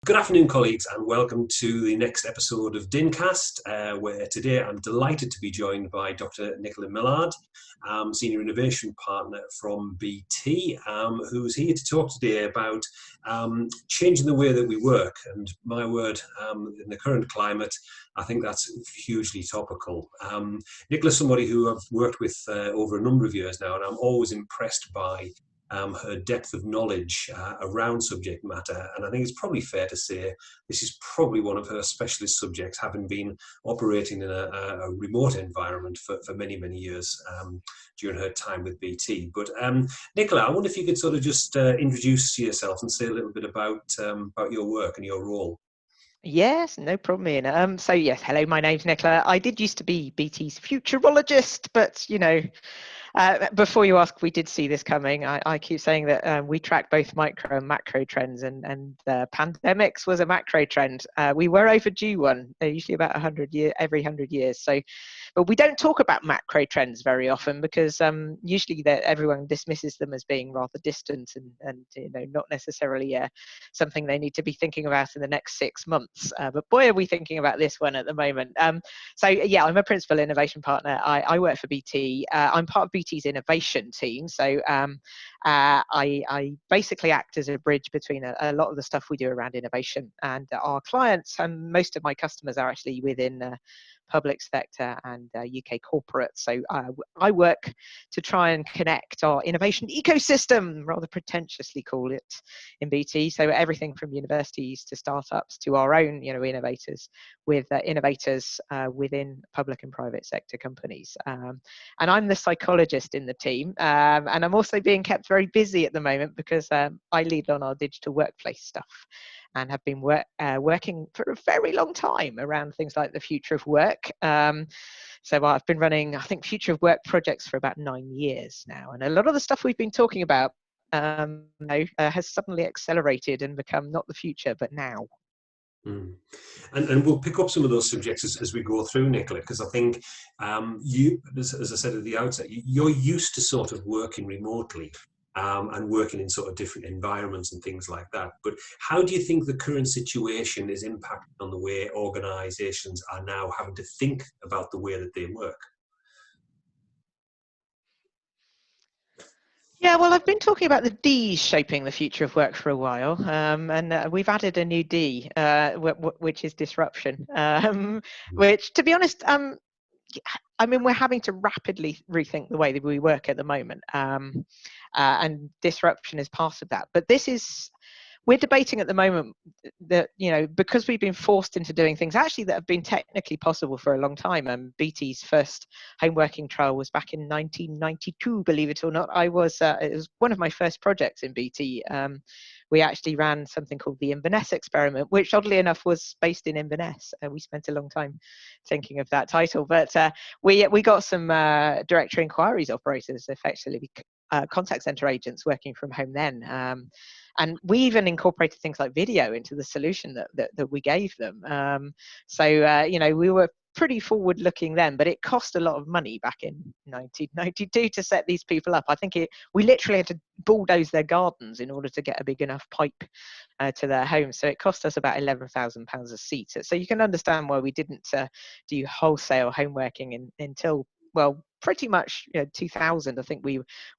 Good afternoon, colleagues, and welcome to the next episode of DINCast, where today I'm delighted to be joined by Dr. Nicola Millard, Senior Innovation Partner from BT, who's here to talk today about changing the way that we work. And my word, in the current climate, I think that's hugely topical. Nicola's somebody who I've worked with over a number of years now, and I'm always impressed by her depth of knowledge around subject matter. And I think it's probably fair to say this is probably one of her specialist subjects, having been operating in a remote environment for many, many years during her time with BT. But Nicola, I wonder if you could sort of just introduce yourself and say a little bit about your work and your role. Yes, no problem, Ian. So yes, hello, my name's Nicola. I did used to be BT's futurologist, but before you ask, we did see this coming. I keep saying that we track both micro and macro trends, and pandemics was a macro trend. We were overdue one, usually about every 100 years. So, but we don't talk about macro trends very often because usually everyone dismisses them as being rather distant and not necessarily something they need to be thinking about in the next 6 months. But boy, are we thinking about this one at the moment. So yeah, I'm a principal innovation partner. I work for BT. I'm part of BT's innovation team. So I basically act as a bridge between a lot of the stuff we do around innovation and our clients. And most of my customers are actually within public sector and UK corporate. So I work to try and connect our innovation ecosystem, rather pretentiously call it in BT. So everything from universities to startups to our own, innovators with innovators within public and private sector companies. And I'm the psychologist in the team. And I'm also being kept very busy at the moment because I lead on our digital workplace stuff and have been working for a very long time around things like the future of work. So I've been running, I think, future of work projects for about 9 years now. And a lot of the stuff we've been talking about has suddenly accelerated and become not the future, but now. And we'll pick up some of those subjects as we go through, Nicola, because I think you, as I said at the outset, you're used to sort of working remotely and working in sort of different environments and things like that. But how do you think the current situation is impacting on the way organisations are now having to think about the way that they work? Yeah, well, I've been talking about the D's shaping the future of work for a while, and we've added a new D, which is disruption, which, to be honest, we're having to rapidly rethink the way that we work at the moment, and disruption is part of that. But we're debating at the moment that, because we've been forced into doing things actually that have been technically possible for a long time. BT's first home working trial was back in 1992, believe it or not. it was one of my first projects in BT. We actually ran something called the Inverness experiment, which oddly enough was based in Inverness. We spent a long time thinking of that title, but we got some directory inquiries operators, effectively contact center agents working from home then. And we even incorporated things like video into the solution that we gave them. We were pretty forward looking then, but it cost a lot of money back in 1992 to set these people up. I think we literally had to bulldoze their gardens in order to get a big enough pipe to their home. So it cost us about £11,000 a seat. So you can understand why we didn't do wholesale home working until, well, pretty much 2000. I think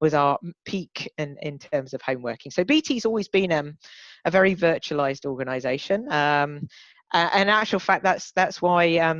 was our peak in terms of home working. So BT's always been a very virtualized organization. And in actual fact, that's why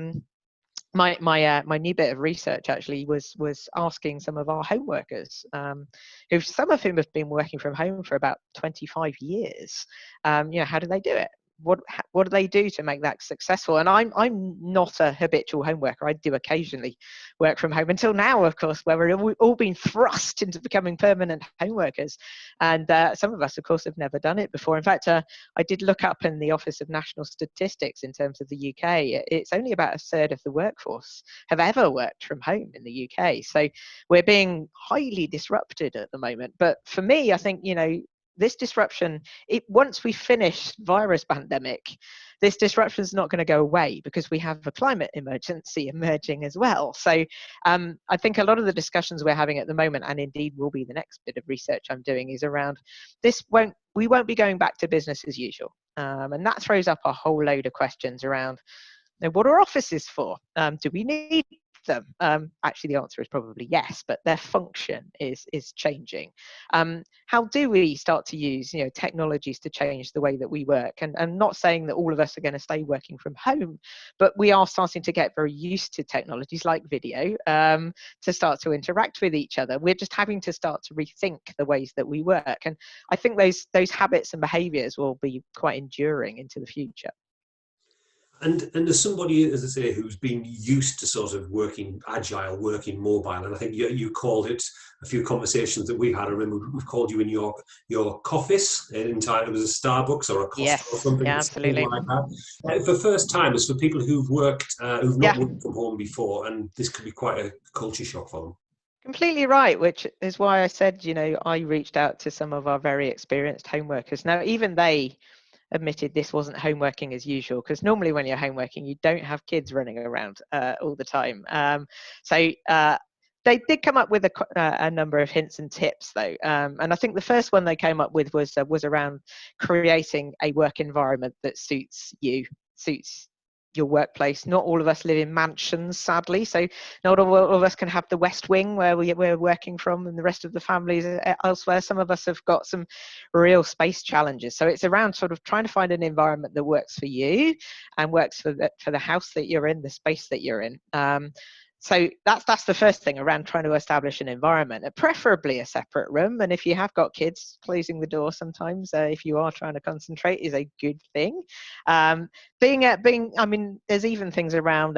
my new bit of research actually was asking some of our home workers, some of whom have been working from home for about 25 years. How do they do it? What do they do to make that successful? And I'm not a habitual home worker. I do occasionally work from home until now, of course, where we've all been thrust into becoming permanent home workers. And some of us, of course, have never done it before. In fact, I did look up in the Office of National Statistics in terms of the UK. It's only about a third of the workforce have ever worked from home in the UK. So we're being highly disrupted at the moment. But for me, I think, this disruption, once we finish virus pandemic, this disruption is not going to go away because we have a climate emergency emerging as well. So I think a lot of the discussions we're having at the moment, and indeed will be the next bit of research I'm doing, is around we won't be going back to business as usual. And that throws up a whole load of questions around, what are offices for? Do we need them? Actually, the answer is probably yes, but their function is changing. How do we start to use technologies to change the way that we work? And not saying that all of us are going to stay working from home, but we are starting to get very used to technologies like video to start to interact with each other. We're just having to start to rethink the ways that we work, and I think those habits and behaviours will be quite enduring into the future. And as somebody, as I say, who's been used to sort of working agile, working mobile, and I think you called it a few conversations that we've had. I remember we've called you in your office in time. It was a Starbucks or a Costa or Yes, something, yeah, something absolutely. like that. For first timers, for people who've who've not Yeah, worked from home before, and this could be quite a culture shock for them. completely right, which is why I said, I reached out to some of our very experienced home workers. Now, even they admitted this wasn't homeworking as usual, because normally when you're homeworking, you don't have kids running around all the time. So they did come up with a number of hints and tips, though. And I think the first one they came up with was around creating a work environment that suits your workplace. Not all of us live in mansions, sadly, so not all of us can have the West Wing where we're working from, and the rest of the families elsewhere. Some of us have got some real space challenges, so it's around sort of trying to find an environment that works for you and works for the house that you're in, the space that you're in. So that's the first thing, around trying to establish an environment, preferably a separate room. And if you have got kids, closing the door sometimes, if you are trying to concentrate, is a good thing. I mean, there's even things around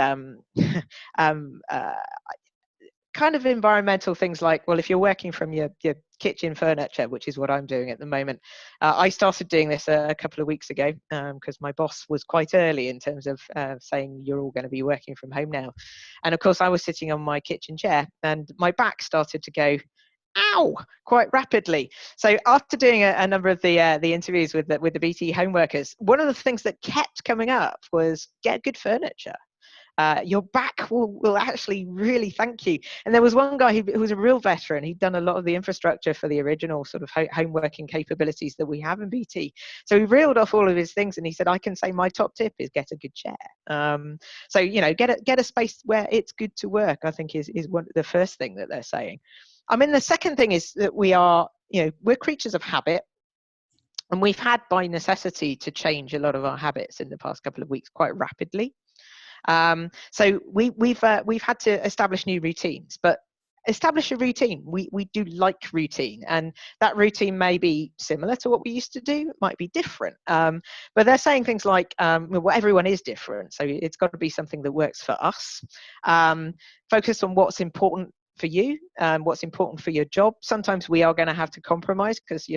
kind of environmental things like, well, if you're working from your kitchen furniture, which is what I'm doing at the moment. I started doing this a couple of weeks ago because my boss was quite early in terms of saying you're all going to be working from home now. And of course, I was sitting on my kitchen chair and my back started to go, ow, quite rapidly. So after doing a number of the interviews with the BT home workers, one of the things that kept coming up was get good furniture. Your back will actually really thank you. And there was one guy who was a real veteran. He'd done a lot of the infrastructure for the original sort of home working capabilities that we have in BT. So he reeled off all of his things and he said, I can say my top tip is get a good chair. So, get a space where it's good to work, I think is the first thing that they're saying. I mean, the second thing is that we're creatures of habit. And we've had, by necessity, to change a lot of our habits in the past couple of weeks quite rapidly. So we've had to establish new routines, but establish a routine. We do like routine, and that routine may be similar to what we used to do. It might be different, but they're saying things like, well, everyone is different, so it's got to be something that works for us. Focus on what's important for you, what's important for your job. Sometimes we are going to have to compromise because,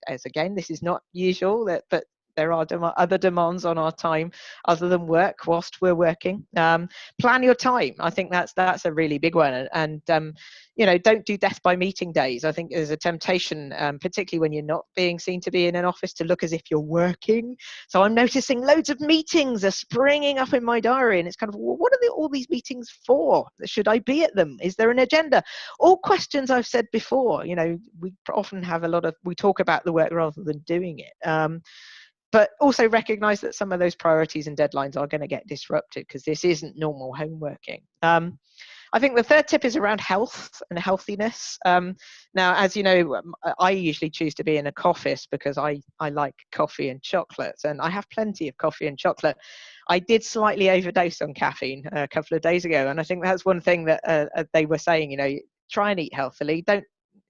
as again, this is not usual, but there are other demands on our time other than work whilst we're working. Plan your time. I think that's a really big one. And don't do death by meeting days. I think there's a temptation, particularly when you're not being seen to be in an office, to look as if you're working. So I'm noticing loads of meetings are springing up in my diary, and it's kind of, well, what are all these meetings for? Should I be at them? Is there an agenda? All questions I've said before. We often have we talk about the work rather than doing it. But also recognize that some of those priorities and deadlines are going to get disrupted because this isn't normal home working. I think the third tip is around health and healthiness. Now, as you know, I usually choose to be in a coffees because I like coffee and chocolate, and I have plenty of coffee and chocolate. I did slightly overdose on caffeine a couple of days ago, and I think that's one thing that they were saying, try and eat healthily. Don't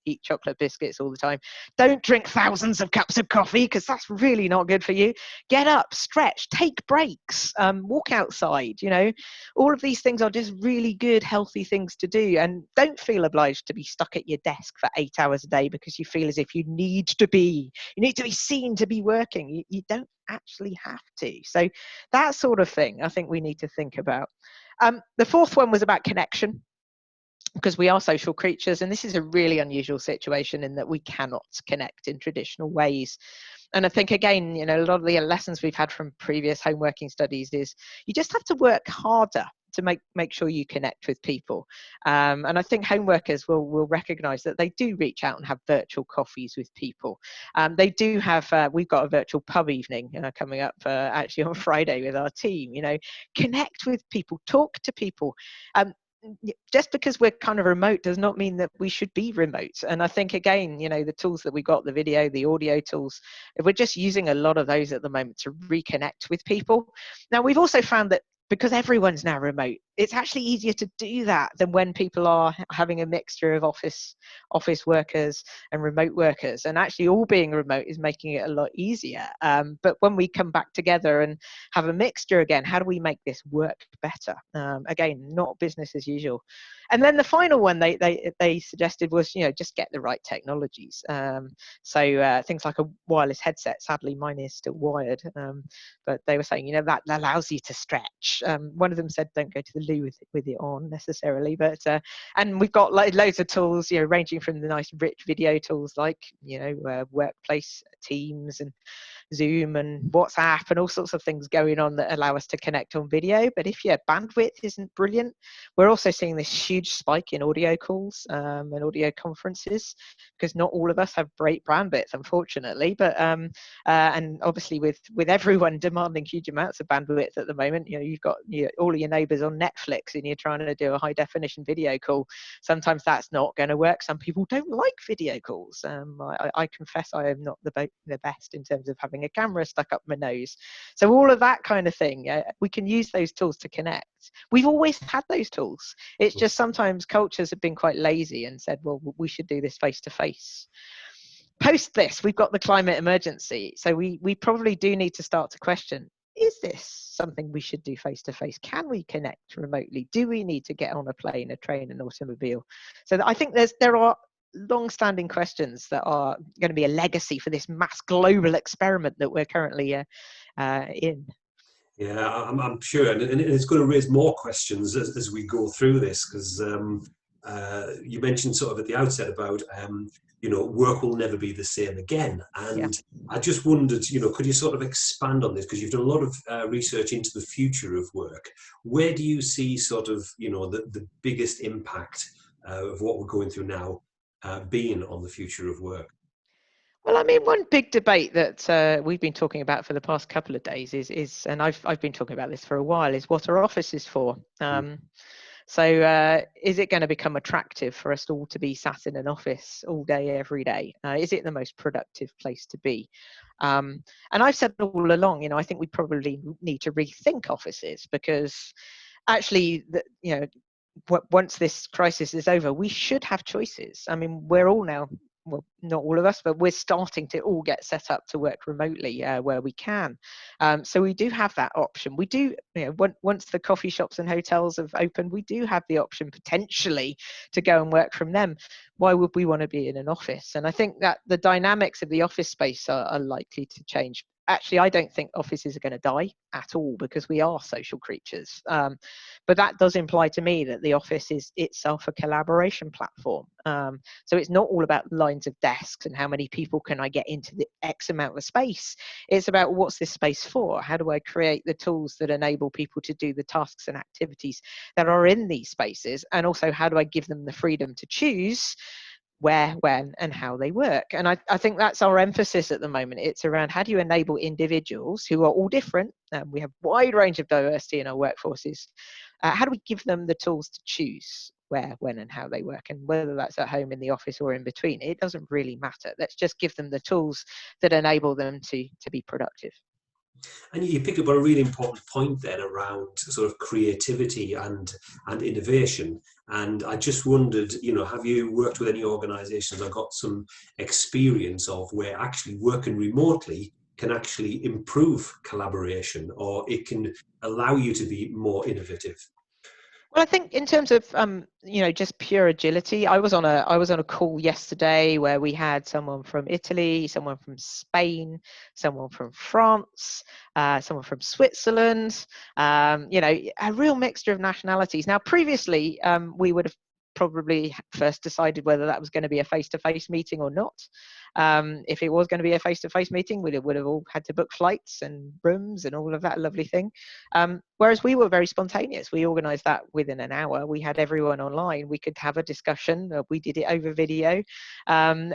eat chocolate biscuits all the time. Don't drink thousands of cups of coffee because that's really not good for you. Get up, stretch, take breaks, walk outside. All of these things are just really good, healthy things to do. And don't feel obliged to be stuck at your desk for 8 hours a day because you feel as if you need to be seen to be working. You don't actually have to. So that sort of thing, I think we need to think about. The fourth one was about connection, because we are social creatures, and this is a really unusual situation in that we cannot connect in traditional ways. And I think, again, a lot of the lessons we've had from previous home working studies is you just have to work harder to make sure you connect with people. And I think home workers will recognise that they do reach out and have virtual coffees with people. They do have, we've got a virtual pub evening coming up actually on Friday with our team. Connect with people, talk to people. Just because we're kind of remote does not mean that we should be remote. And I think, again, the tools that we got, the video, the audio tools, if we're just using a lot of those at the moment to reconnect with people. Now, we've also found that because everyone's now remote, it's actually easier to do that than when people are having a mixture of office workers and remote workers. And actually all being remote is making it a lot easier. But when we come back together and have a mixture again, how do we make this work better? Again, not business as usual. And then the final one they suggested was, just get the right technologies. So things like a wireless headset. Sadly, mine is still wired. But they were saying, that allows you to stretch. One of them said, don't go to the loo with it on necessarily, but and we've got loads of tools, ranging from the nice rich video tools like Workplace, Teams, and Zoom and WhatsApp and all sorts of things going on that allow us to connect on video. But if your bandwidth isn't brilliant, we're also seeing this huge spike in audio calls and audio conferences, because not all of us have great bandwidth, unfortunately. But and obviously with everyone demanding huge amounts of bandwidth at the moment, you've got all of your neighbours on Netflix and you're trying to do a high definition video call. Sometimes that's not going to work. Some people don't like video calls. I confess I am not the best in terms of having a camera stuck up my nose. So all of that kind of thing, we can use those tools to connect. We've always had those tools. It's just sometimes cultures have been quite lazy and said, well, we should do this face to face. Post this, we've got the climate emergency. So we probably do need to start to question, is this something we should do face to face? Can we connect remotely? Do we need to get on a plane, a train, an automobile? So I think there are long-standing questions that are going to be a legacy for this mass global experiment that we're currently in. Yeah, I'm sure, and it's going to raise more questions as we go through this, because you mentioned sort of at the outset about work will never be the same again, and I just wondered, could you sort of expand on this, because you've done a lot of research into the future of work. Where do you see sort of the biggest impact of what we're going through now being on the future of work? Well, I mean, one big debate that we've been talking about for the past couple of days is, and I've been talking about this for a while, is what are offices for? So is it going to become attractive for us all to be sat in an office all day, every day? Is it the most productive place to be? And I've said all along, I think we probably need to rethink offices, because actually, once this crisis is over, we should have choices. I mean, we're all now, well, not all of us, but we're starting to all get set up to work remotely where we can. So we do have that option. We do, once the coffee shops and hotels have opened, we do have the option potentially to go and work from them. Why would we want to be in an office? And I think that the dynamics of the office space are likely to change. Actually, I don't think offices are going to die at all, because we are social creatures. But that does imply to me that the office is itself a collaboration platform. So it's not all about lines of desks and how many people can I get into the X amount of space. It's about, what's this space for? How do I create the tools that enable people to do the tasks and activities that are in these spaces? And also, how do I give them the freedom to choose where, when, and how they work? And I think that's our emphasis at the moment. It's around, how do you enable individuals who are all different? We have a wide range of diversity in our workforces. How do we give them the tools to choose where, when, and how they work? And whether that's at home, in the office, or in between, it doesn't really matter. Let's just give them the tools that enable them to be productive. And you picked up on a really important point then around sort of creativity and innovation. And I just wondered, have you worked with any organisations or got some experience of where actually working remotely can actually improve collaboration, or it can allow you to be more innovative? Well, I think in terms of just pure agility, I was on a call yesterday where we had someone from Italy, someone from Spain, someone from France, someone from Switzerland. A real mixture of nationalities. Now, previously, we would have probably first decided whether that was going to be a face-to-face meeting or not. If it was going to be a face-to-face meeting, we would have all had to book flights and rooms and all of that lovely thing. Whereas we were very spontaneous. We organised that within an hour. We had everyone online. We could have a discussion. We did it over video. And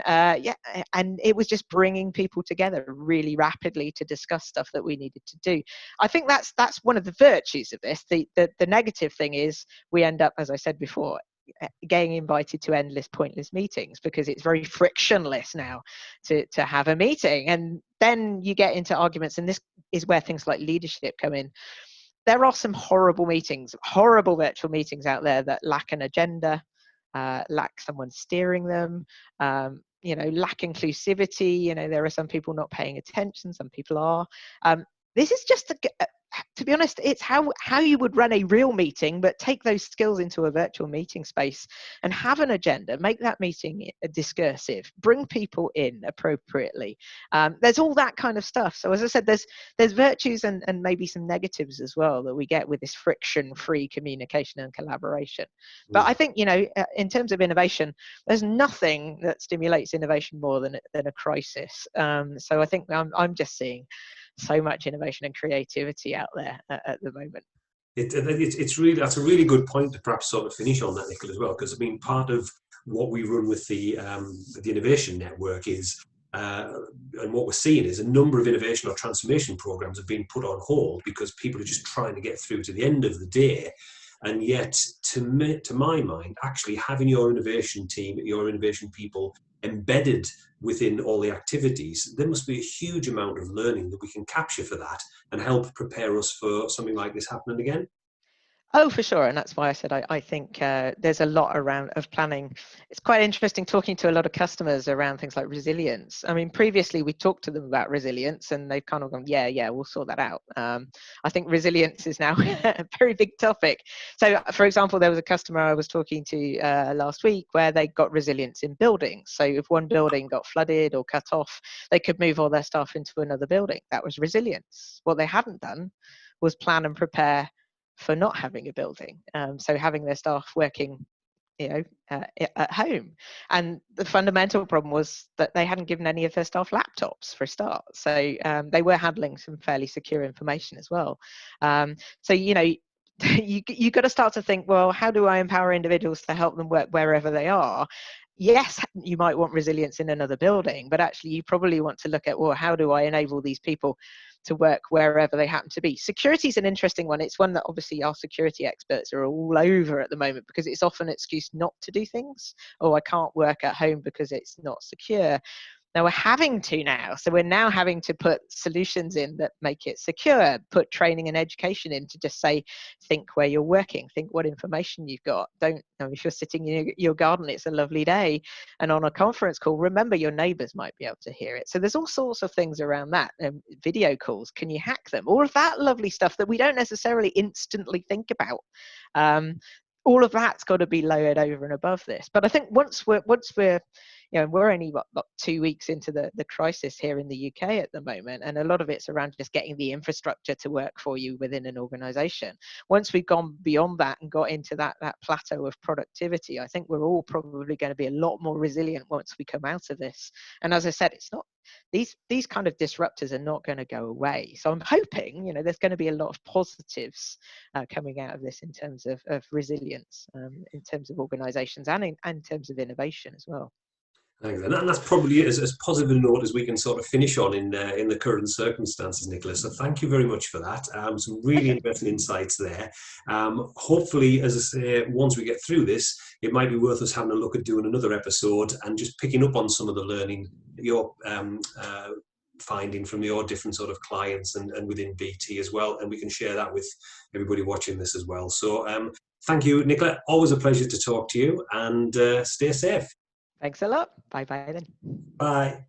it was just bringing people together really rapidly to discuss stuff that we needed to do. I think that's one of the virtues of this. The negative thing is we end up, as I said before, getting invited to endless pointless meetings because it's very frictionless now to have a meeting, and then you get into arguments, and this is where things like leadership come in. There are some horrible virtual meetings out there that lack an agenda, lack someone steering them, lack inclusivity. There are some people not paying attention, some people are. This is just to be honest, it's how you would run a real meeting, but take those skills into a virtual meeting space and have an agenda, make that meeting discursive, bring people in appropriately. There's all that kind of stuff. So as I said, there's virtues and maybe some negatives as well that we get with this friction-free communication and collaboration. But I think, in terms of innovation, there's nothing that stimulates innovation more than a crisis. So I think I'm just seeing so much innovation and creativity out there at the moment. That's a really good point to perhaps sort of finish on that, Nicola, as well, because I mean part of what we run with the innovation network is and what we're seeing is a number of innovation or transformation programs have been put on hold because people are just trying to get through to the end of the day. And yet, to my mind, actually having your innovation team, your innovation people embedded within all the activities, there must be a huge amount of learning that we can capture for that and help prepare us for something like this happening again. Oh, for sure. And that's why I said I think there's a lot around of planning. It's quite interesting talking to a lot of customers around things like resilience. I mean, previously we talked to them about resilience and they've kind of gone, yeah, we'll sort that out. I think resilience is now a very big topic. So, for example, there was a customer I was talking to last week where they got resilience in buildings. So if one building got flooded or cut off, they could move all their staff into another building. That was resilience. What they hadn't done was plan and prepare for not having a building, so having their staff working at home. And the fundamental problem was that they hadn't given any of their staff laptops for a start, so they were handling some fairly secure information as well. So you got to start to think, well, how do I empower individuals to help them work wherever they are? Yes, you might want resilience in another building, but actually you probably want to look at, well, how do I enable these people to work wherever they happen to be? Security is an interesting one. It's one that obviously our security experts are all over at the moment because it's often an excuse not to do things. Oh, I can't work at home because it's not secure. Now we're having to now. So we're now having to put solutions in that make it secure, put training and education in to just say, think where you're working, think what information you've got. If you're sitting in your garden, it's a lovely day, and on a conference call, remember your neighbors might be able to hear it. So there's all sorts of things around that. Video calls, can you hack them? All of that lovely stuff that we don't necessarily instantly think about. All of that's got to be layered over and above this. But I think once we're we're only 2 weeks into the crisis here in the UK at the moment, and a lot of it's around just getting the infrastructure to work for you within an organization. Once we've gone beyond that and got into that plateau of productivity, I think we're all probably going to be a lot more resilient once we come out of this. And as I said, it's not these kind of disruptors are not going to go away. So I'm hoping there's going to be a lot of positives coming out of this in terms of resilience, in terms of organizations and in terms of innovation as well. Thanks. And that's probably as positive a note as we can sort of finish on in the current circumstances, Nicola. So thank you very much for that. Some really interesting insights there. Hopefully, as I say, once we get through this, it might be worth us having a look at doing another episode and just picking up on some of the learning that you're finding from your different sort of clients and within BT as well. And we can share that with everybody watching this as well. So thank you, Nicola. Always a pleasure to talk to you, and stay safe. Thanks a lot. Bye-bye then. Bye.